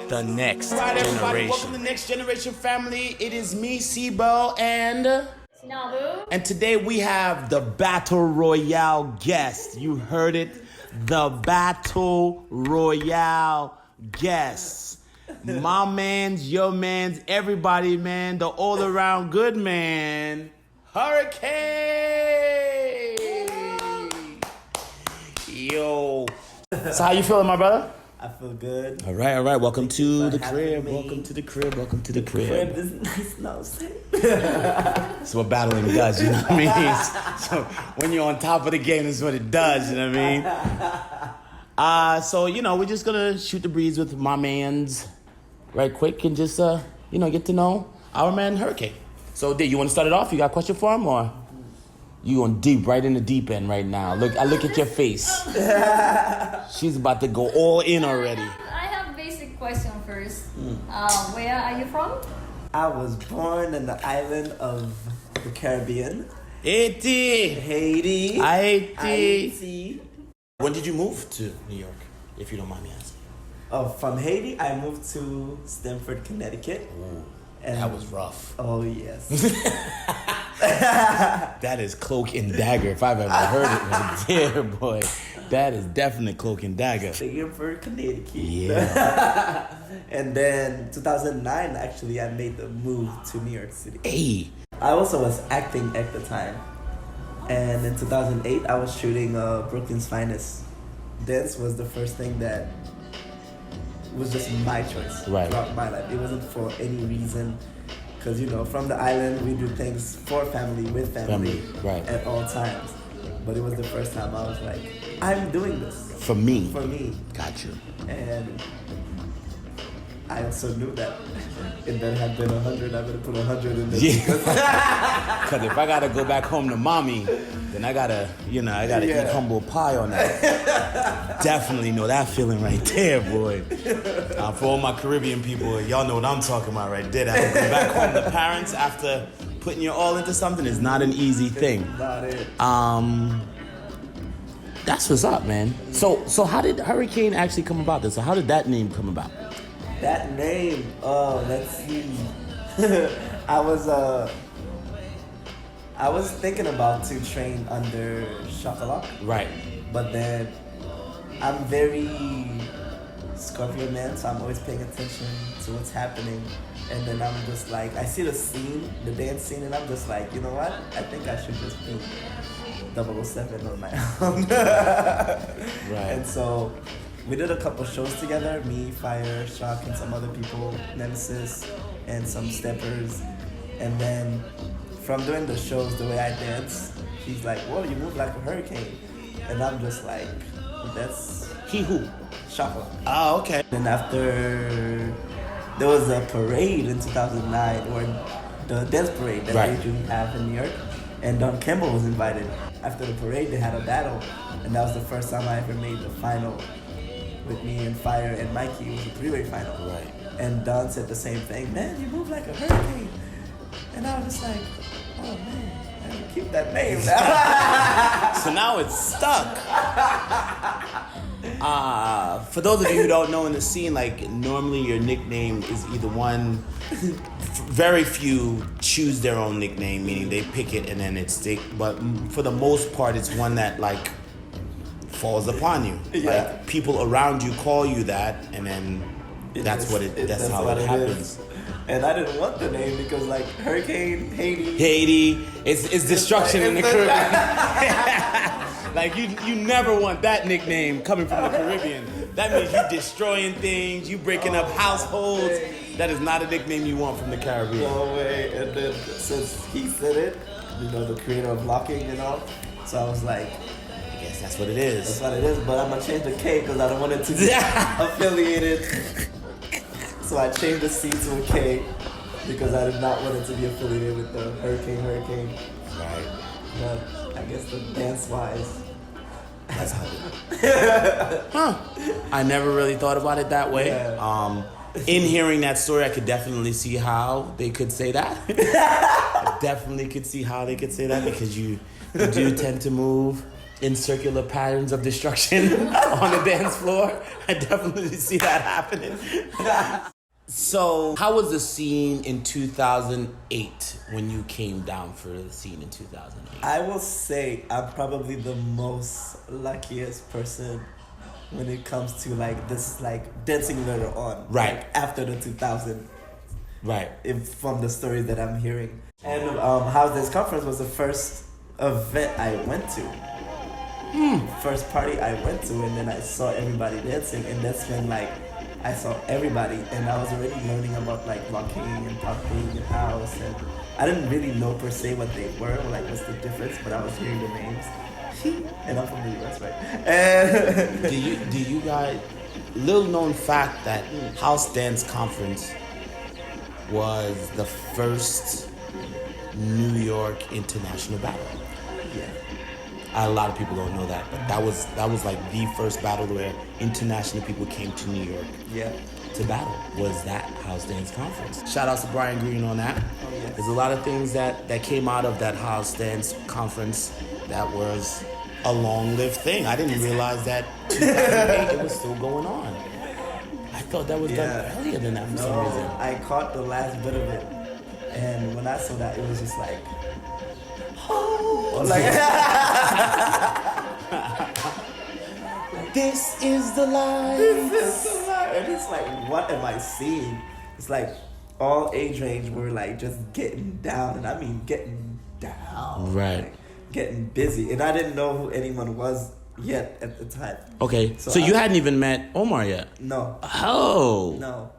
The next All right, everybody, generation. welcome to the Next Generation family. It is me, Sibo, and today we have the Battle Royale guest. You heard it, the Battle Royale guest. My man's, your man's, everybody, man, the all-around good man, Hurrikane. Yo. So how you feeling, my brother? I feel good. All right. Welcome to the crib. Me. Welcome to the crib. The crib is nice now. That's what battling does, you know what I mean? So when you're on top of the game, that's what it does, you know what I mean? So, we're just going to shoot the breeze with my mans right quick and just, get to know our man Hurrikane. So, you want to start it off? You got a question for him, or you going right in the deep end right now? I look at your face. She's about to go all in already. I have a basic question first. Where are you from? I was born in the island of the Caribbean. Haiti. Haiti. When did you move to New York, if you don't mind me asking? From Haiti, I moved to Stamford, Connecticut. Ooh, and that was rough. Oh, yes. That is cloak and dagger, if I've ever heard it right there, boy. That is definitely cloak and dagger. Stamford, Connecticut. Yeah. And then 2009, actually, I made the move to New York City. Hey. I also was acting at the time. And in 2008, I was shooting Brooklyn's Finest. Dance was the first thing that was just my choice throughout my life. It wasn't for any reason. Because, from the island, we do things for family, with family, at all times. But it was the first time I was like, I'm doing this. For me. Got you. And I also knew that if there had been 100, I would have put 100 in there. Yeah. Because if I got to go back home to mommy, then I got to eat humble pie on that. Definitely know that feeling right there, boy. For all my Caribbean people, y'all know what I'm talking about right there. That go back home to parents after putting your all into something is not an easy thing. It's not it. That's what's up, man. So how did Hurrikane actually come about this? So how did that name come about? That name, let's see. I was thinking about to train under Firelock. Right. But then I'm very Scorpio man, so I'm always paying attention to what's happening. And then I'm just like, I see the scene, the dance scene, and I'm just like, you know what? I think I should just be 007 on my own. Right. And so we did a couple shows together, me, Fire, Shock, and some other people, Nemesis, and some steppers. And then from doing the shows, the way I dance, he's like, whoa, you move like a hurricane. And I'm just like, that's... He who? Shock. Oh, okay. And after, there was a parade in 2009, or the dance parade that they usually have in New York. And Don Campbell was invited. After the parade, they had a battle. And that was the first time I ever made the final with me and Fire and Mikey. It was a three-way final. Right. And Don said the same thing. Man, you move like a hurricane. And I was just like, oh man, I gotta keep that name now. So now it's stuck. For those of you who don't know in the scene, normally your nickname is either one. Very few choose their own nickname, meaning they pick it and then it stick. But for the most part, it's one that falls upon you. Yeah. People around you call you that, and then that's how it happens. And I didn't want the name because Hurrikane, Haiti, it's destruction in the Caribbean. You never want that nickname coming from the Caribbean. That means you destroying things, you breaking up households. That is not a nickname you want from the Caribbean. No way. And then since he said it, the creator of locking and all, so I was like, I guess that's what it is. That's what it is, but I'm gonna change the K because I don't want it to be affiliated. So I changed the C to a K because I did not want it to be affiliated with the Hurrikane. Right. But I guess the dance-wise, that's how it is. I never really thought about it that way. Yeah. In hearing that story, I could definitely see how they could say that. I definitely could see how they could say that because you do tend to move in circular patterns of destruction on the dance floor. I definitely see that happening. So, how was the scene in 2008 when you came down for the scene in 2008? I will say I'm probably the most luckiest person when it comes to like this, like dancing later on, right, like, after the 2000, right. From the stories that I'm hearing. And House Dance Conference was the first event I went to. First party I went to, and then I saw everybody dancing, and that's when like I saw everybody, and I was already learning about like locking and popping and house, and I didn't really know per se what they were, like what's the difference, but I was hearing the names. And I'm from the US, right? And do you guys, little known fact that House Dance Conference was the first New York international battle. Yeah. A lot of people don't know that, but that was like the first battle where international people came to New York. Yeah. To battle was that House Dance Conference. Shout out to Brian Green on that. Oh, yes. There's a lot of things that came out of that House Dance Conference that was a long-lived thing. I didn't realize that 2008 it was still going on. I thought that was done earlier than that for some reason. I caught the last bit of it, and when I saw that, it was just like, oh, like. This is the life. This is the life. And it's like, what am I seeing? It's like all age range were like just getting down, and I mean getting down. Right. Like, getting busy. And I didn't know who anyone was yet at the time. Okay. So you hadn't even met Omar yet? No. Oh. No.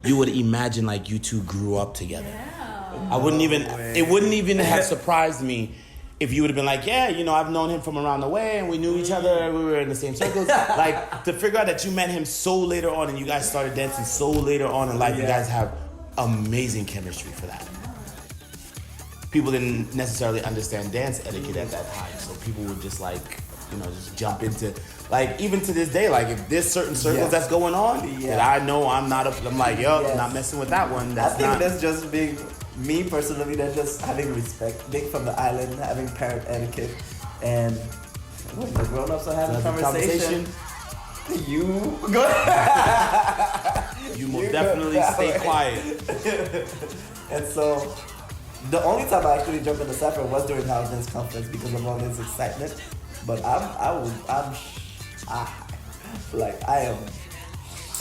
You would imagine like you two grew up together. Yeah. I wouldn't even, it wouldn't even have surprised me if you would have been like, yeah, you know, I've known him from around the way and we knew each other, we were in the same circles. Like, to figure out that you met him so later on and you guys started dancing so later on in life, you guys have amazing chemistry for that. People didn't necessarily understand dance etiquette at that time, so people would just like, you know, just jump into, like, even to this day, like, if there's certain circles that's going on that I know I'm not, I'm like, yo, not messing with that one. I think that's just being, me personally, that's just having respect, being from the island, having parent etiquette, and when the grown-ups are having conversation, you go. You most definitely stay quiet. And so, the only time I actually jumped in the Stamford was during House Dance Conference because of all this excitement. But I am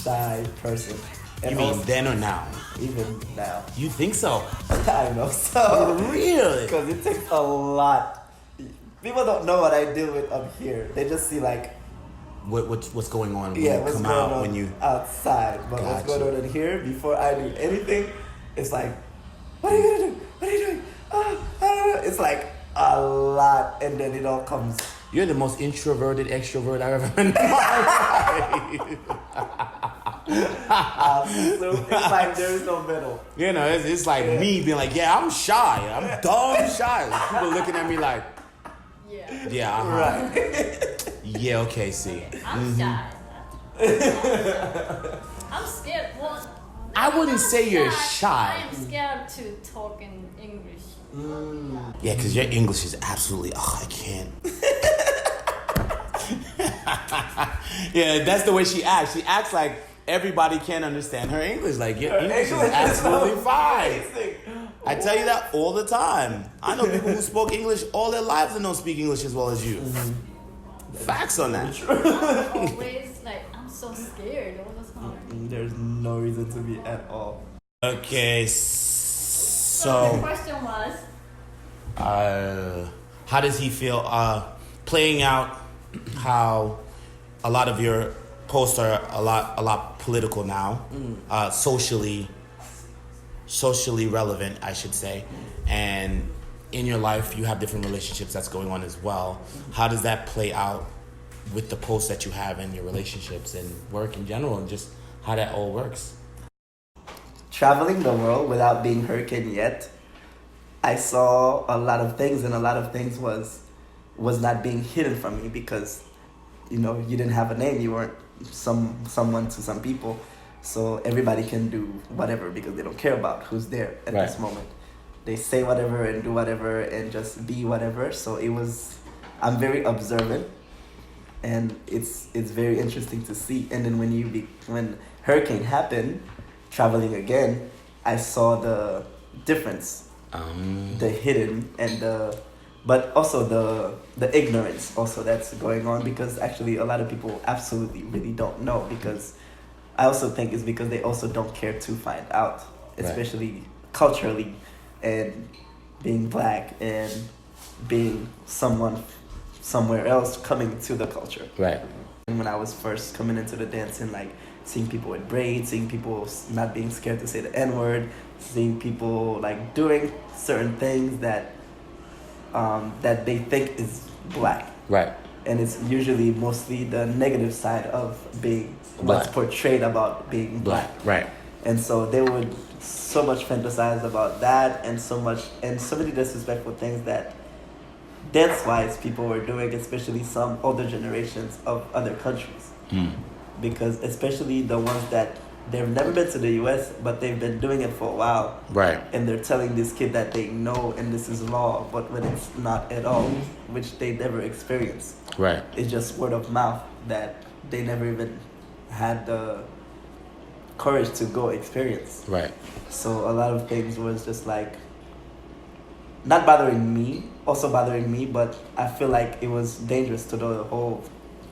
shy person. And You mean then or now? Even now. You think so? I know so. Really? Because it takes a lot. People don't know what I deal with up here. They just see like what's going on when yeah, you what's come going out on when you outside. But what's going on in here before I do anything, it's like, what are you gonna do? What are you doing? It's like a lot, and then it all comes. You're the most introverted extrovert I've ever met in my life. So it's like there is no middle. You know, it's like me being like, yeah, I'm shy. I'm dumb shy. Like, people looking at me like, yeah, Right. Yeah, okay, see. I'm shy. I'm scared. Well, I wouldn't say you're I shy. am scared to talk in English. Yeah, because your English is absolutely, I can't. Yeah, that's the way she acts. She acts like everybody can understand her English. Like, your English is absolutely fine. I tell you that all the time. I know people who spoke English all their lives and don't speak English as well as you. Facts on that. Always, like, I'm so scared all the time. There's no reason to be at all. Okay, So the question was, how does he feel playing out how a lot of your posts are a lot political now, socially relevant, I should say, and in your life you have different relationships that's going on as well. How does that play out with the posts that you have in your relationships and work in general, and just how that all works? Traveling the world without being Hurrikane yet, I saw a lot of things, and a lot of things was not being hidden from me because, you know, you didn't have a name, you weren't someone to some people, so everybody can do whatever because they don't care about who's there at this moment. They say whatever and do whatever and just be whatever. So it was I'm very observant, and it's very interesting to see. And then when Hurricane happened, traveling again, I saw the difference, the hidden and but also the ignorance also that's going on, because actually a lot of people absolutely really don't know, because I also think it's because they also don't care to find out, especially culturally, and being black and being someone somewhere else coming to the culture. Right. And when I was first coming into the dancing, like seeing people with braids, seeing people not being scared to say the N-word, seeing people like doing certain things that that they think is black. Right. And it's usually mostly the negative side of being what's portrayed about being black. Right. And so they would so much fantasize about that, and so many disrespectful things that dance-wise people were doing, especially some older generations of other countries. Because especially the ones that they've never been to the US, but they've been doing it for a while. Right. And they're telling this kid that they know and this is law, but when it's not at all, which they never experienced. Right. It's just word of mouth that they never even had the courage to go experience. Right. So a lot of things was just like not bothering me, also bothering me, but I feel like it was dangerous to the whole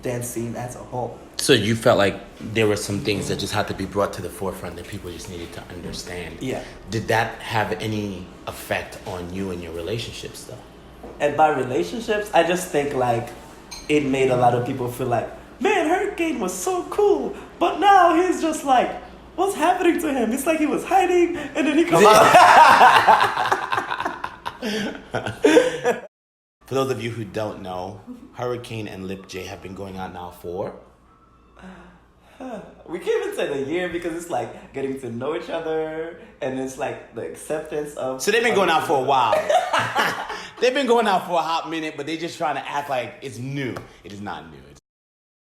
dance scene as a whole. So you felt like there were some things that just had to be brought to the forefront that people just needed to understand. Yeah. Did that have any effect on you and your relationships, though? And by relationships, I just think like it made a lot of people feel like, man, Hurricane was so cool, but now he's just like, what's happening to him? It's like he was hiding, and then he comes out. For those of you who don't know, Hurricane and Lip J have been going out now for... We can't even say the year, because it's like getting to know each other, and it's like the acceptance of... So they've been going out for a while. They've been going out for a hot minute, but they're just trying to act like it's new. It is not new.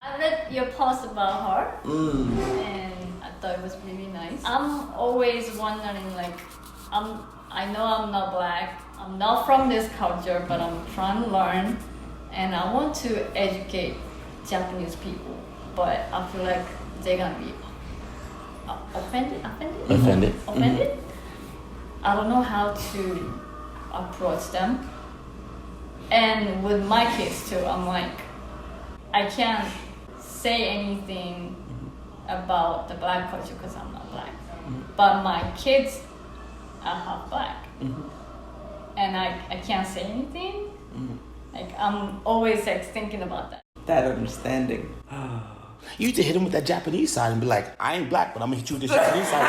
I read your post about her, and I thought it was really nice. I'm always wondering, like, I know I'm not black, I'm not from this culture, but I'm trying to learn, and I want to educate Japanese people, but I feel like they're gonna be offended. I don't know how to approach them. And with my kids too, I'm like, I can't say anything about the black culture because I'm not black. But my kids are half black. And I can't say anything. Like, I'm always like thinking about that. That understanding. You need to hit him with that Japanese side and be like, I ain't black, but I'm gonna hit you with the Japanese side.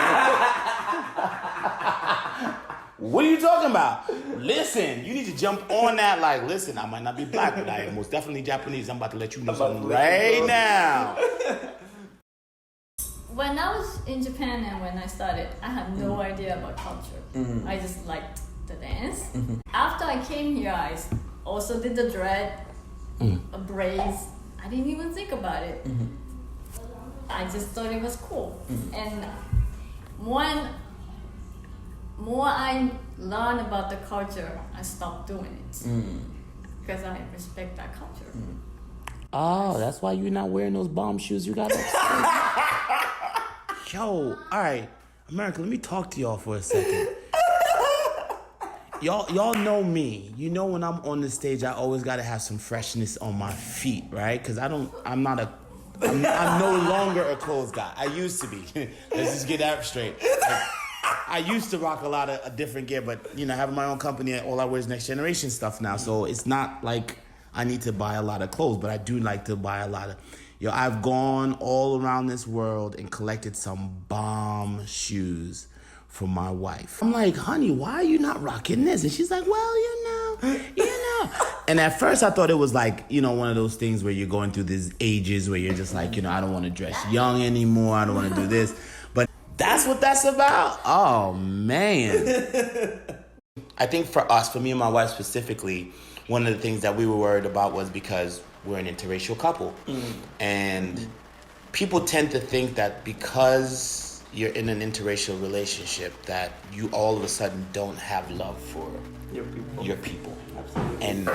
What are you talking about? Listen, you need to jump on that like, listen, I might not be black, but I am most definitely Japanese. I'm about to let you know something right now. When I was in Japan and when I started, I had no idea about culture. I just liked the dance. After I came here, I also did the dread, braids. I didn't even think about it. I just thought it was cool. And when more I learn about the culture, I stopped doing it. Because I respect that culture. Oh, that's why you're not wearing those bomb shoes you got upstairs. Yo, all right, America, let me talk to y'all for a second. Y'all know me. You know when I'm on the stage, I always gotta have some freshness on my feet, right? Because I'm no longer a clothes guy. I used to be. Let's just get that straight. Like, I used to rock a lot of different gear, but having my own company, all I wear is next generation stuff now. So it's not like I need to buy a lot of clothes, but I do like to buy a lot of. I've gone all around this world and collected some bomb shoes for my wife. I'm like, honey, why are you not rocking this? And she's like, well, you know. And at first I thought it was like, one of those things where you're going through these ages where you're just like, I don't want to dress young anymore. I don't want to do this. But that's what that's about? Oh, man. I think for me and my wife specifically, one of the things that we were worried about was because we're an interracial couple. And people tend to think that because you're in an interracial relationship that you all of a sudden don't have love for your people. Absolutely. And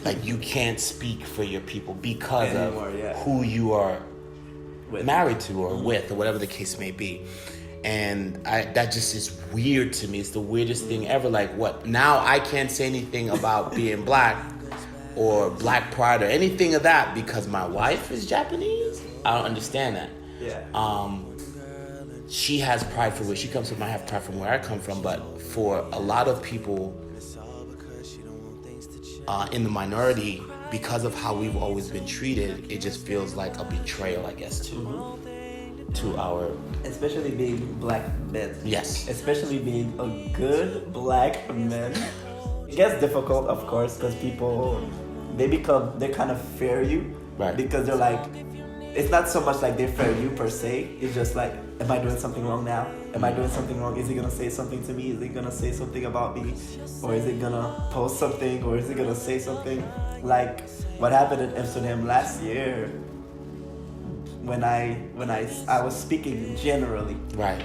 like you can't speak for your people because Anymore, of who you are With. married to or with or whatever the case may be. And that just is weird to me. It's the weirdest thing ever. Like what? Now I can't say anything about being black or black pride or anything of that because my wife is Japanese. I don't understand that. Yeah. She has pride for where she comes from. I have pride from where I come from. But for a lot of people in the minority, because of how we've always been treated, it just feels like a betrayal, I guess, to our... Especially being black men. Yes. Especially being a good black man. It gets difficult, of course, because people, they kind of fear you. Right. Because they're like, it's not so much like they fear you per se. It's just like, am I doing something wrong now? Am I doing something wrong? Is he gonna say something to me? Is he gonna say something about me? Or is he gonna post something? Or is he gonna say something? Like what happened in Amsterdam last year when I was speaking generally. Right.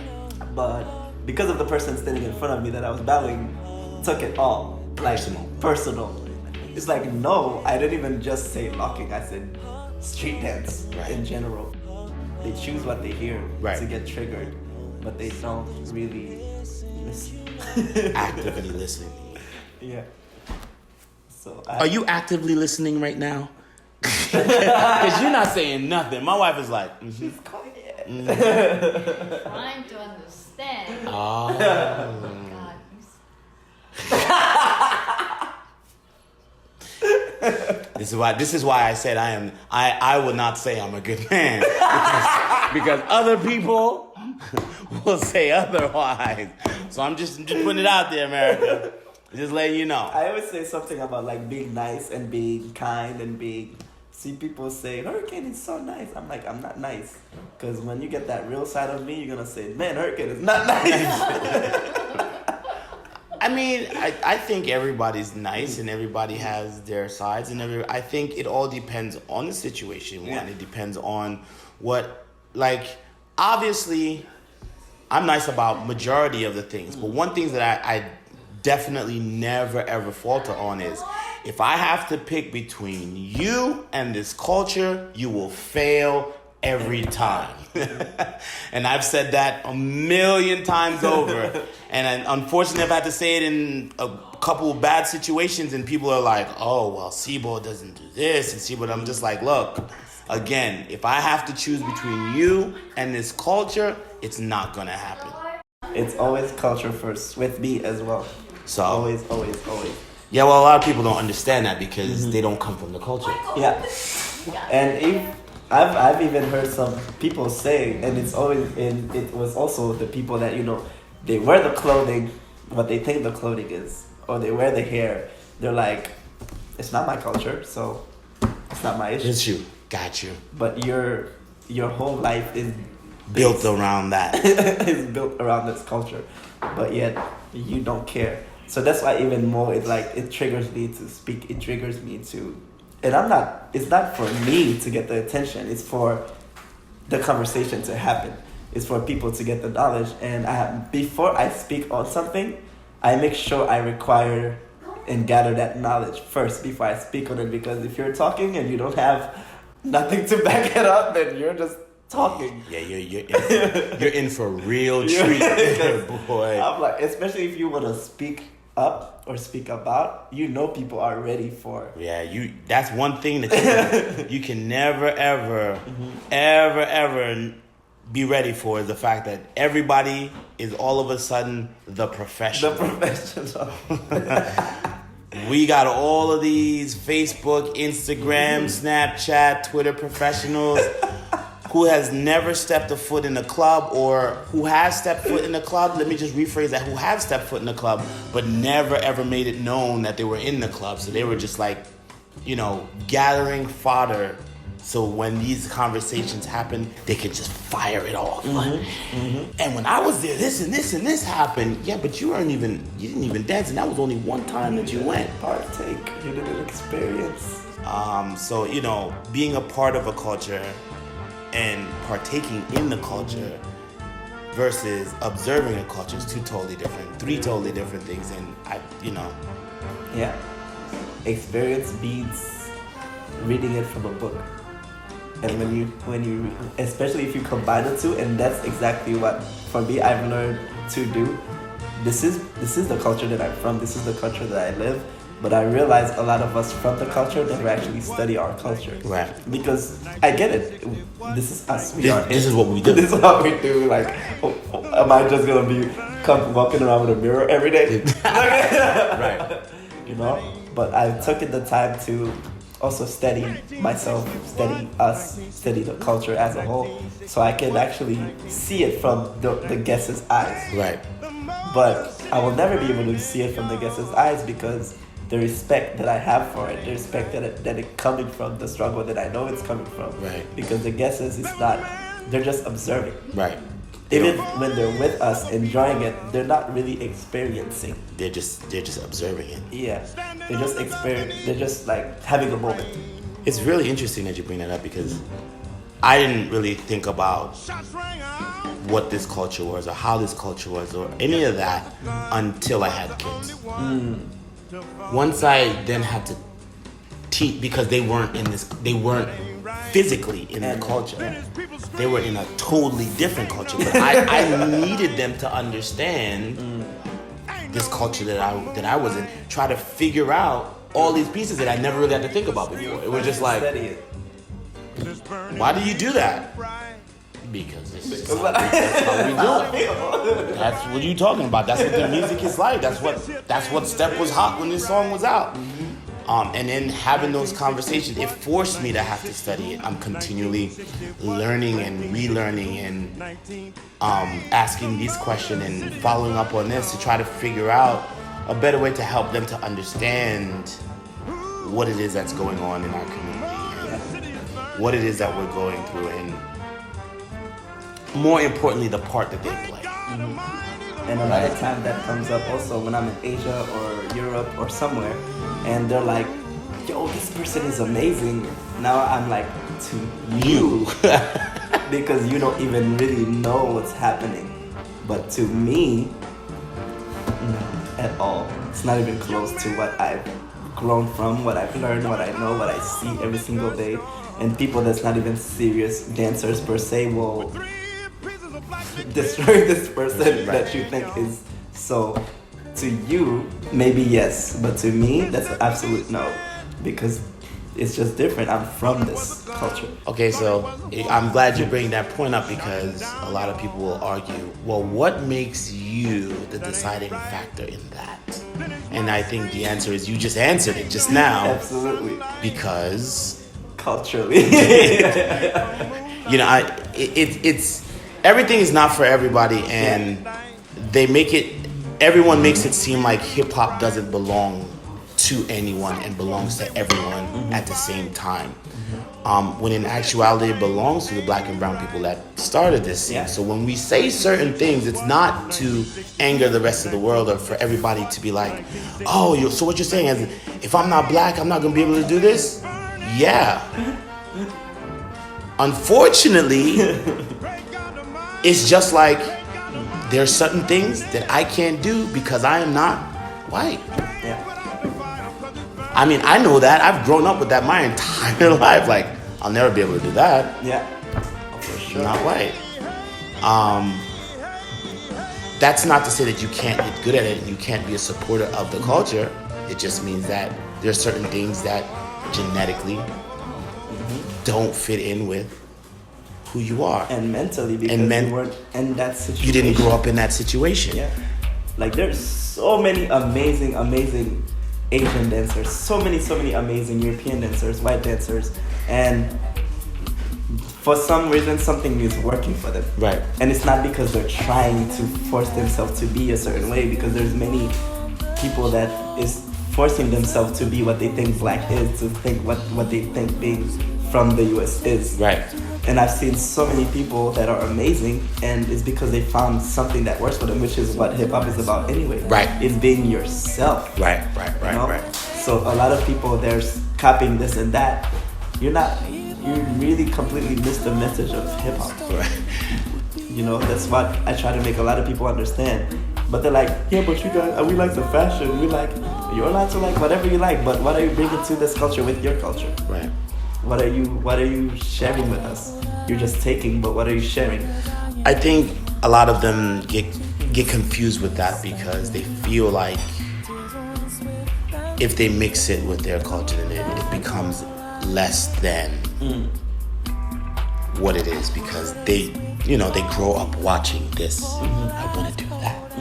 But because of the person standing in front of me that I was battling, took it all. Like, personal. It's like, no, I didn't even just say locking. I said street dance in general. They choose what they hear to get triggered, but they don't really listen. Actively listening. Yeah. So are you actively listening right now? Because you're not saying nothing. My wife is like, she's quiet. Trying to understand. Oh. God. This is why I said I would not say I'm a good man because other people will say otherwise. So I'm just putting it out there, America. Just letting you know. I always say something about like being nice and being kind and see people say Hurrikane is so nice. I'm like, I'm not nice, because when you get that real side of me, you're gonna say, man, Hurrikane is not nice. I mean, I think everybody's nice and everybody has their sides and I think it all depends on the situation. It depends on what, like, obviously, I'm nice about majority of the things, but one thing that I definitely never ever falter on is if I have to pick between you and this culture, you will fail every time. And I've said that a million times over. And unfortunately, I've had to say it in a couple of bad situations, and people are like, oh, well, Sibo doesn't do this, and Sibo, I'm just like, look, again, if I have to choose between you and this culture, it's not gonna happen. It's always culture first, with me as well. So always. Yeah, well, a lot of people don't understand that because they don't come from the culture. Yeah. And I've even heard some people say, and it was also the people that, they wear the clothing, what they think the clothing is, or they wear the hair. They're like, it's not my culture, so it's not my issue. It's you. Got you. But your whole life is built around that. It's built around this culture, but yet you don't care. So that's why even more it triggers me to speak. It triggers me to, and it's not for me to get the attention. It's for the conversation to happen. It's for people to get the knowledge. And before I speak on something, I make sure I require and gather that knowledge first before I speak on it. Because if you're talking and you don't have nothing to back it up, then you're just talking. Yeah, you're in for a real treat, boy. I'm like, especially if you want to speak up or speak about, people are ready for. Yeah, that's one thing that you can never ever, ever be ready for, is the fact that everybody is all of a sudden the professional. We got all of these Facebook, Instagram, Snapchat, Twitter professionals who has never stepped a foot in a club, or who has stepped foot in a club. Let me just rephrase that. Who have stepped foot in a club, but never ever made it known that they were in the club. So they were just like, gathering fodder. So when these conversations happen, they can just fire it off. And when I was there, this and this and this happened. Yeah, but you didn't even dance, and that was only one time that you went. Partake. You didn't experience. So, being a part of a culture and partaking in the culture versus observing a culture is three totally different things. And Yeah. Experience beats reading it from a book. And when you especially if you combine the two, and that's exactly what for me I've learned to do. This is the culture that I'm from. This is the culture that I live. But I realize a lot of us from the culture never actually study our culture. Right. Because I get it. This is us. This is what we do. This is what we do. Like, am I just gonna be walking around with a mirror every day? Right. You know. But I took the time to also study myself, study us, study the culture as a whole, so I can actually see it from the guest's eyes. Right. But I will never be able to see it from the guest's eyes because the respect that I have for it, the respect that it's coming from, the struggle that I know it's coming from. Right. Because the guesses is not, they're just observing. Right. Even when they're with us enjoying it, they're not really experiencing. They're just observing it. Yeah. They're just like having a moment. It's really interesting that you bring that up because I didn't really think about what this culture was or how this culture was or any of that until I had kids. Once I then had to teach, because they weren't physically in the culture. They were in a totally different culture. But I needed them to understand this culture that I was in, try to figure out all these pieces that I never really had to think about before. It was just like, why do you do that? Because that's how we do it. That's what you're talking about. That's what the music is like. That's what Step was hot when this song was out. And then having those conversations, it forced me to have to study it. I'm continually learning and relearning and asking these questions and following up on this to try to figure out a better way to help them to understand what it is that's going on in our community and what it is that we're going through, and more importantly, the part that they play. And a lot of time that comes up also when I'm in Asia or Europe or somewhere, and they're like, yo, this person is amazing. Now I'm like, to you. Because you don't even really know what's happening. But to me, no, at all. It's not even close to what I've grown from, what I've learned, what I know, what I see every single day. And people that's not even serious dancers per se will destroy this person that you think is so. To you, maybe yes, but to me, that's an absolute no, because it's just different. I'm from this culture. Okay, so I'm glad you bring that point up, because a lot of people will argue, well, what makes you the deciding factor in that? And I think the answer is you just answered it just now. Absolutely. Because culturally, it's everything is not for everybody, and everyone makes it seem like hip hop doesn't belong to anyone and belongs to everyone at the same time. When in actuality it belongs to the black and brown people that started this scene. So when we say certain things, it's not to anger the rest of the world or for everybody to be like, oh, so what you're saying is if I'm not black, I'm not going to be able to do this? Yeah. Unfortunately, it's just like there are certain things that I can't do because I am not white. Yeah. I mean, I know that. I've grown up with that my entire life. Like, I'll never be able to do that. Yeah. For sure. Not white. That's not to say that you can't get good at it and you can't be a supporter of the culture. It just means that there are certain things that genetically don't fit in with who you are. And mentally, because you weren't in that situation. You didn't grow up in that situation. Yeah. Like, there's so many amazing Asian dancers, so many amazing European dancers, white dancers, and for some reason something is working for them. Right. And it's not because they're trying to force themselves to be a certain way, because there's many people that is forcing themselves to be what they think black is, to think what they think being from the US is. Right. And I've seen so many people that are amazing, and it's because they found something that works for them, which is what hip hop is about anyway. Right. It's being yourself. Right. You know? So a lot of people, they're copying this and that. You really completely missed the message of hip hop. Right. You know, that's what I try to make a lot of people understand. But they're like, yeah, but you guys, we like the fashion. We like, you're allowed to like whatever you like, but what are you bringing to this culture with your culture? Right. What are you sharing with us? You're just taking, but what are you sharing? I think a lot of them get confused with that because they feel like if they mix it with their culture, then it becomes less than what it is, because they grow up watching this. I want to do that.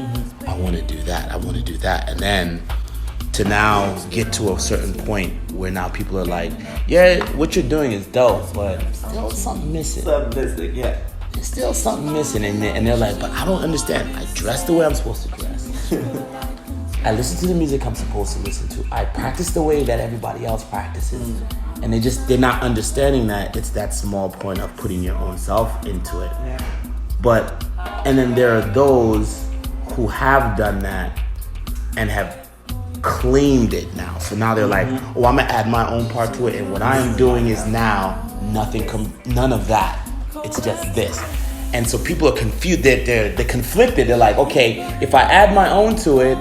I want to do that. I want to do that. And then to now get to a certain point where now people are like, yeah, what you're doing is dope, but still something missing. Yeah. There's still something missing. And they're like, but I don't understand. I dress the way I'm supposed to dress. I listen to the music I'm supposed to listen to. I practice the way that everybody else practices. And they're not understanding that it's that small point of putting your own self into it. Yeah. And then there are those who have done that and have claimed it now. So now they're like, oh, I'm gonna add my own part to it, and what I'm doing is now none of that. It's just this. And so people are confused. They're conflicted. They're like, okay, if I add my own to it,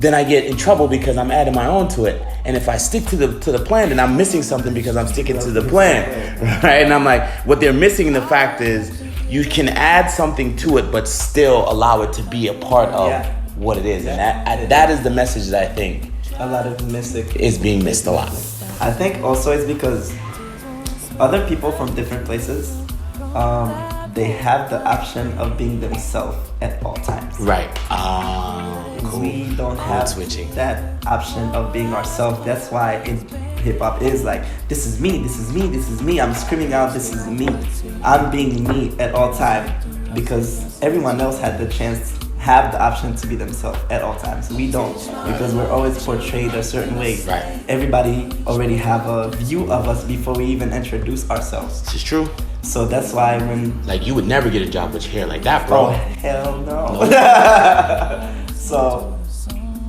then I get in trouble because I'm adding my own to it. And if I stick to the plan, then I'm missing something because I'm sticking to the plan, right? And I'm like, what they're missing in the fact is you can add something to it, but still allow it to be a part of what it is. And that is the message that I think a lot of music is being missed a lot. I think also it's because other people from different places, they have the option of being themselves at all times. Right. Cool. We don't have that option of being ourselves. That's why hip hop is like, this is me, this is me, this is me. I'm screaming out, this is me. I'm being me at all time, because everyone else had the chance, have the option to be themselves at all times. We don't, because we're always portrayed a certain way. Right. Everybody already have a view of us before we even introduce ourselves. This is true. So that's why when... Like, you would never get a job with hair like that, bro. Oh, hell no. So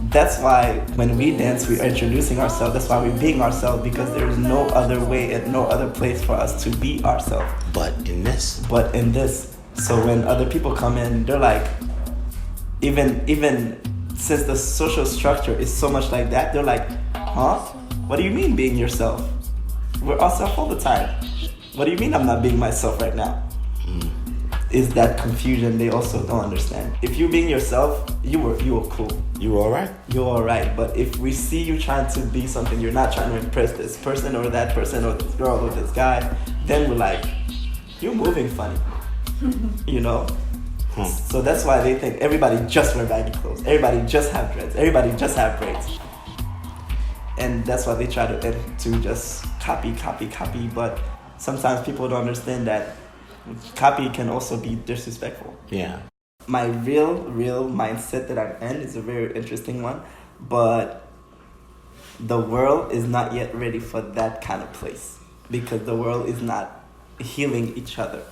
that's why when we dance, we are introducing ourselves. That's why we're being ourselves, because there's no other way and no other place for us to be ourselves. But in this. So when other people come in, they're like, even since the social structure is so much like that, they're like, huh? What do you mean being yourself? We're ourselves all the time. What do you mean I'm not being myself right now? Is that confusion they also don't understand. If you being yourself, you were cool. You were alright? You're alright. But if we see you trying to be something, you're not trying to impress this person or that person or this girl or this guy, then we're like, you're moving funny. You know? So that's why they think everybody just wear baggy clothes. Everybody just have dreads. Everybody just have braids. And that's why they try to just copy. But sometimes people don't understand that copy can also be disrespectful. Yeah. My real mindset that I'm in is a very interesting one, but the world is not yet ready for that kind of place, because the world is not healing each other.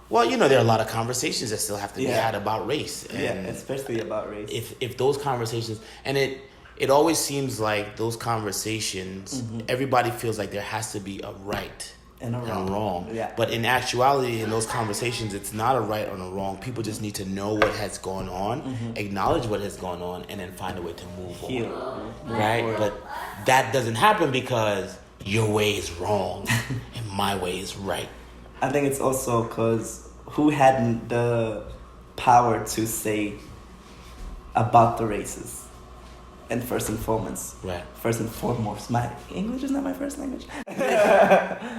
Well, there are a lot of conversations that still have to be had about race. And especially about race. If those conversations, and it always seems like those conversations, everybody feels like there has to be a right and a wrong. Yeah. But in actuality, in those conversations, it's not a right or a wrong. People just need to know what has gone on, acknowledge what has gone on, and then find a way to move on. Right? But that doesn't happen because your way is wrong and my way is right. I think it's also because who had the power to say about the races? And first and foremost, my English is not my first language.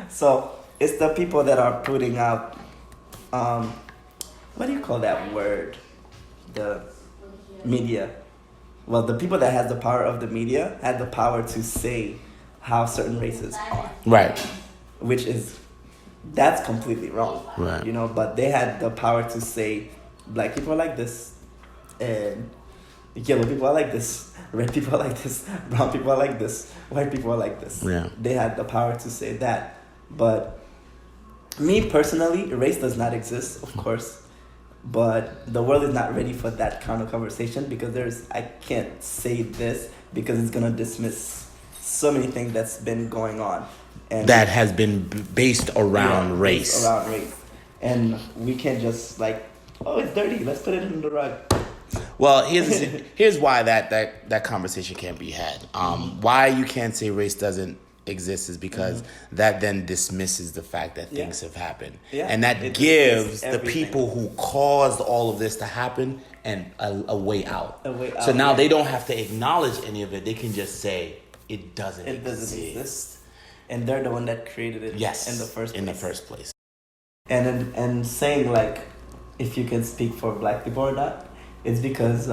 So it's the people that are putting out, what do you call that word? The media. Well, the people that has the power of the media had the power to say how certain races are. Right. That's completely wrong. Right. But they had the power to say black people are like this, and yellow people are like this, red people are like this, brown people are like this, white people are like this. Yeah. They had the power to say that. But me personally, race does not exist, of course. But the world is not ready for that kind of conversation, because I can't say this because it's going to dismiss so many things that's been going on. And that has been based around race. and we can't just like, oh, it's dirty, let's put it in the rug. Well, here's why that conversation can't be had. Why you can't say race doesn't exist is because that then dismisses the fact that things have happened, and that gives the people who caused all of this to happen a way out. So now they don't have to acknowledge any of it. They can just say it doesn't exist. And they're the one that created it. Yes, in the first place. And saying like, if you can speak for black people or not, it's because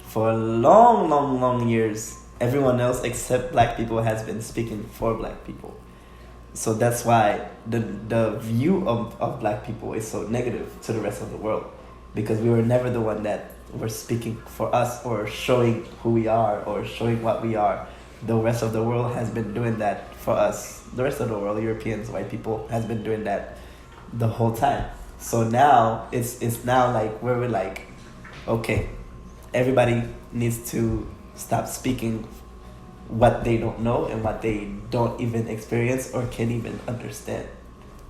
for long years, everyone else except black people has been speaking for black people. So that's why the view of black people is so negative to the rest of the world, because we were never the one that were speaking for us or showing who we are or showing what we are. The rest of the world has been doing that for us. The rest of the world, Europeans, white people, has been doing that the whole time. So now it's now like where we're like, okay, everybody needs to stop speaking what they don't know and what they don't even experience or can't even understand.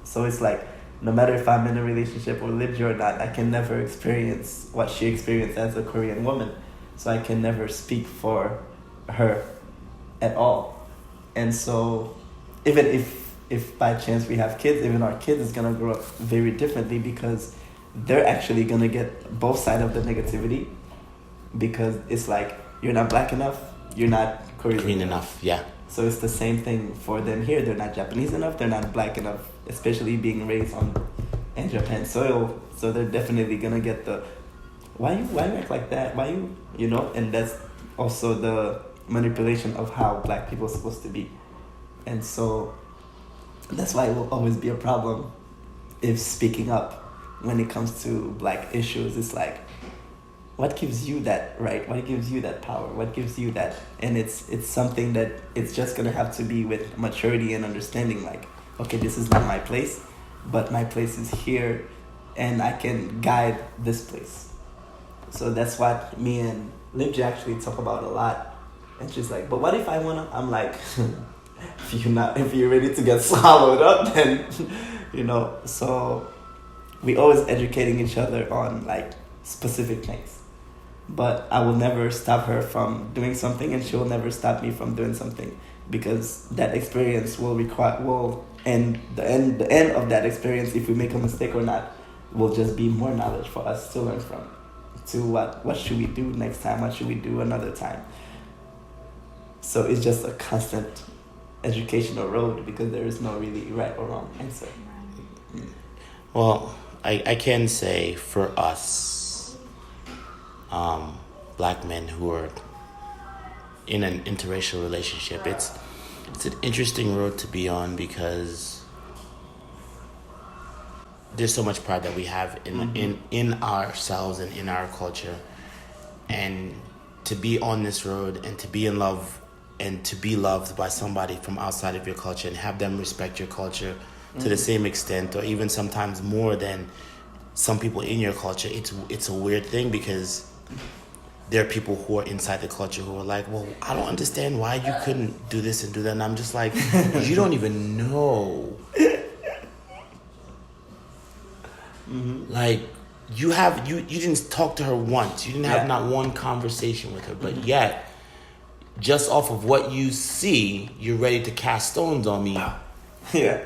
So it's like, no matter if I'm in a relationship with Libja or not, I can never experience what she experienced as a Korean woman. So I can never speak for her at all. And so even if by chance we have kids, even our kids is gonna grow up very differently, because they're actually gonna get both sides of the negativity, because it's like, you're not black enough, you're not Korean enough. Yeah. So it's the same thing for them here. They're not Japanese enough, they're not black enough, especially being raised in Japan soil. So they're definitely gonna get the, why you act like that? Why you know? And that's also the manipulation of how black people are supposed to be. And so that's why it will always be a problem if speaking up when it comes to black issues. It's like, what gives you that right? What gives you that power? What gives you that? And it's something that it's just gonna have to be with maturity and understanding, like, okay, this is not my place, but my place is here and I can guide this place. So that's what me and Libja actually talk about a lot. And she's like, but what if I wanna? I'm like, if you're ready to get swallowed up, then, you know. So we always educating each other on like specific things. But I will never stop her from doing something, and she will never stop me from doing something, because that experience will end the end of that experience, if we make a mistake or not, will just be more knowledge for us to learn from. To what should we do next time? What should we do another time? So it's just a constant educational road, because there is no really right or wrong answer. Well, I can say for us, black men who are in an interracial relationship, it's an interesting road to be on, because there's so much pride that we have in ourselves and in our culture, and to be on this road and to be in love and to be loved by somebody from outside of your culture and have them respect your culture to the same extent, or even sometimes more than some people in your culture, it's a weird thing, because there are people who are inside the culture who are like, well, I don't understand why you couldn't do this and do that. And I'm just like, you don't even know. Like, you didn't talk to her once. You didn't have not one conversation with her. But yet, just off of what you see, you're ready to cast stones on me. Yeah.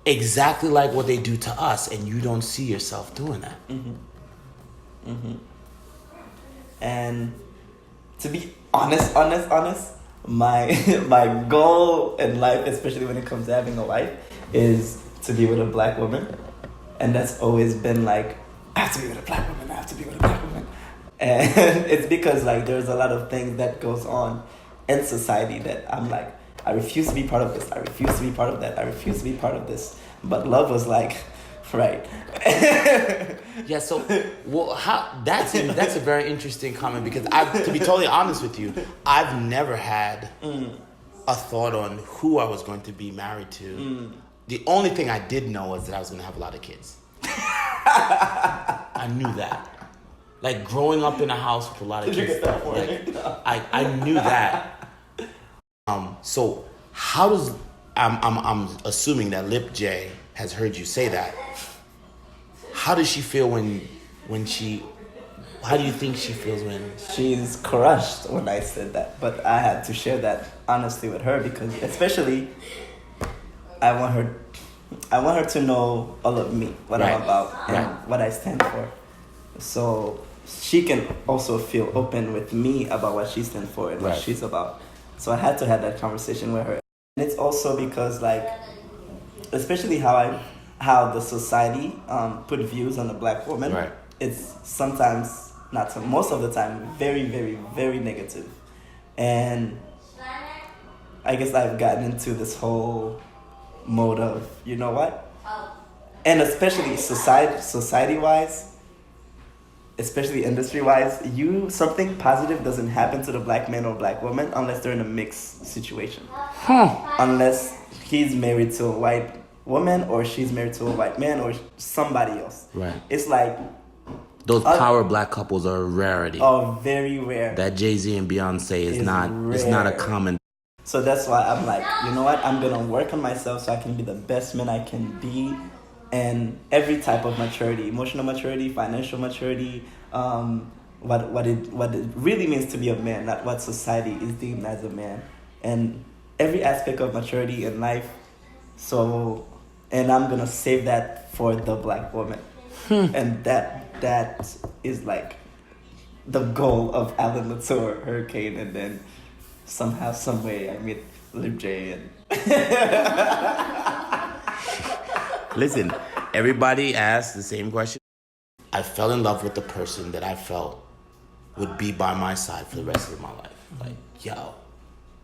Exactly like what they do to us, and you don't see yourself doing that. And to be honest, my goal in life, especially when it comes to having a wife, is to be with a black woman. And that's always been like, I have to be with a black woman. And it's because like there's a lot of things that goes on in society that I'm like, I refuse to be part of this. I refuse to be part of that. I refuse to be part of this. But love was like, right. Yeah, so well, that's a very interesting comment, because to be totally honest with you, I've never had a thought on who I was going to be married to. The only thing I did know was that I was going to have a lot of kids. I knew that. Like growing up in a house with a lot of kids. I knew that. So how does I'm assuming that Lip J has heard you say that. How does she feel when she? How do you think she feels when? She's crushed when I said that, but I had to share that honestly with her because, especially, I want her to know all of me, what I'm about, and what I stand for, so she can also feel open with me about what she stands for and what she's about. So I had to have that conversation with her, and it's also because, like, especially how the society put views on the black woman. Right. It's sometimes, most of the time, very, very, very negative. And I guess I've gotten into this whole mode of, you know what? And especially society-wise, especially industry-wise, something positive doesn't happen to the black man or black woman unless they're in a mixed situation. Unless he's married to a white woman or she's married to a white man or somebody else. Right. It's like those power black couples are a rarity. Oh, very rare. That Jay-Z and Beyonce is not rare. It's not a common. So that's why I'm like, you know what? I'm gonna work on myself so I can be the best man I can be, and every type of maturity, emotional maturity, financial maturity, what it really means to be a man, not what society is deemed as a man, and every aspect of maturity in life. So, and I'm gonna save that for the black woman, and that is like the goal of Alain Lauture, Hurrikane, and then somehow, some way, I meet Lib J and. Listen, everybody asks the same question. I fell in love with the person that I felt would be by my side for the rest of my life. Like, yo,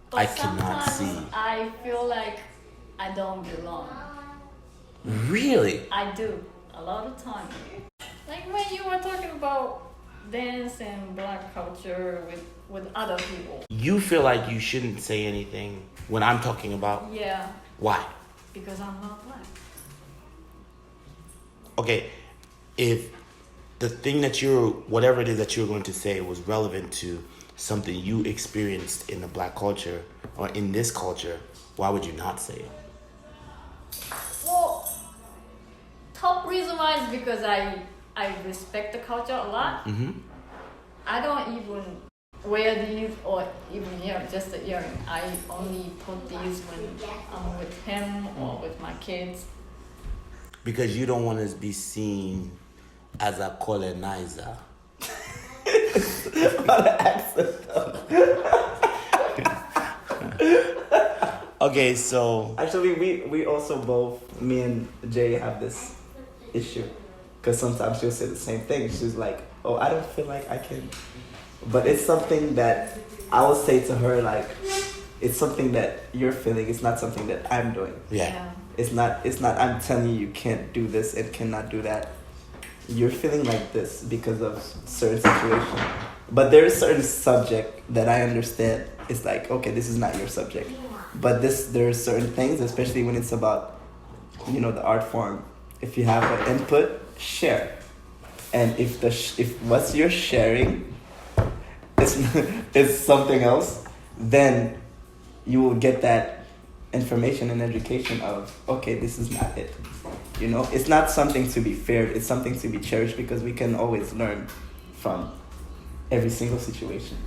But I cannot see. I feel like I don't belong. Really? I do, a lot of time. Like when you were talking about dance and black culture with other people. You feel like you shouldn't say anything when I'm talking about? Yeah. Why? Because I'm not black. Okay, if the thing that whatever it is that you're going to say was relevant to something you experienced in the black culture or in this culture, why would you not say it? Well, top reason why is because I respect the culture a lot. Mm-hmm. I don't even wear these or even just the earring. I only put these when I'm with him or with my kids. Because you don't want to be seen as a colonizer. Not an accent, Okay, so actually, we also both, me and Jay, have this issue. Because sometimes she'll say the same thing. She's like, oh, I don't feel like I can. But it's something that I will say to her, like, it's something that you're feeling. It's not something that I'm doing. yeah. It's not, I'm telling you can't do this and cannot do that. You're feeling like this because of certain situation. But there is certain subject that I understand. It's like, okay, this is not your subject. But there are certain things, especially when it's about, the art form. If you have an input, share. And if what you're sharing is something else, then you will get that information and education of, okay, this is not it. It's not something to be feared. It's something to be cherished because we can always learn from every single situation.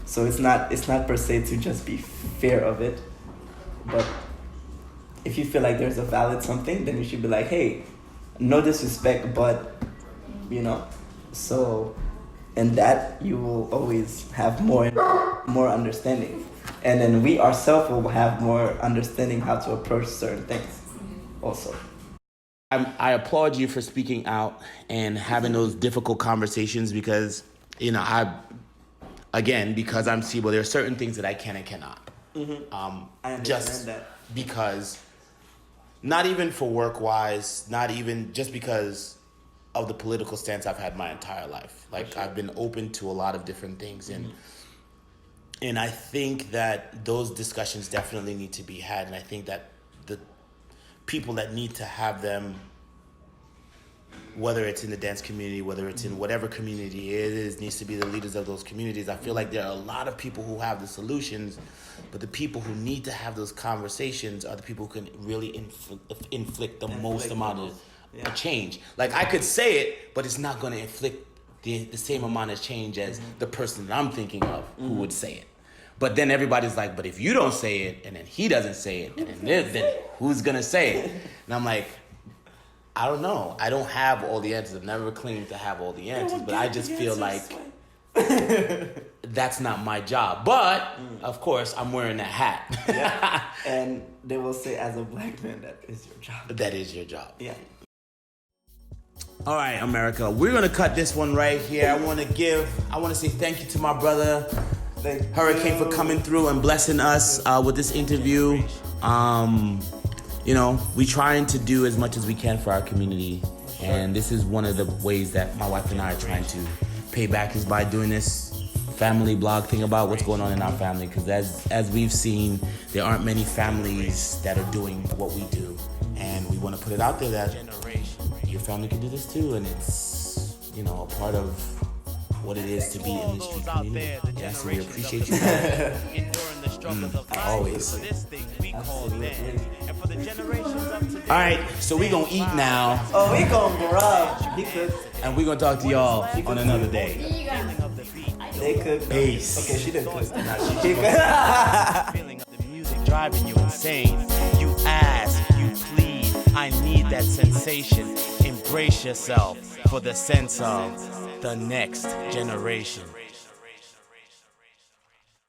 So it's not per se to just be fear of it, but if you feel like there's a valid something, then you should be like, hey, no disrespect, but so, and that you will always have more understanding, and then we ourselves will have more understanding how to approach certain things also. I applaud you for speaking out and having those difficult conversations because because I'm Sibo, there are certain things that I can and cannot. Mm-hmm. I understand just that. Because, not even for work-wise, not even just because of the political stance I've had my entire life. Like, sure. I've been open to a lot of different things. And I think that those discussions definitely need to be had. And I think that the people that need to have them, whether it's in the dance community, whether it's in whatever community it is, needs to be the leaders of those communities. I feel like there are a lot of people who have the solutions But the people who need to have those conversations are the people who can really inflict the most amount of change. Like, I could say it, but it's not going to inflict the same amount of change as the person that I'm thinking of who would say it. But then everybody's like, but if you don't say it, and then he doesn't say it, and then who's going to say it? And I'm like, I don't know. I don't have all the answers. I've never claimed to have all the answers, but I just feel like that's not my job. But, of course, I'm wearing that hat. And they will say, as a black man, that is your job. That is your job. Yeah. All right, America, we're going to cut this one right here. I want to say thank you to my brother, Hurrikane, for coming through and blessing us with this interview. You know, we trying to do as much as we can for our community. And this is one of the ways that my wife and I are trying to pay back, is by doing this family blog thing about what's going on in our family. Because as we've seen, there aren't many families that are doing what we do. And we want to put it out there that your family can do this too, and it's, you know, a part of what it is to be in the street community. Yeah, so we appreciate you guys. Always. All right, so we gonna eat now. Oh, we gonna grub. And we gonna talk to y'all on another day. They could. Peace. Okay, she didn't cook. Feeling of the music driving you insane. You ask, you plead, I need that sensation. Embrace yourself for the sense of the next generation.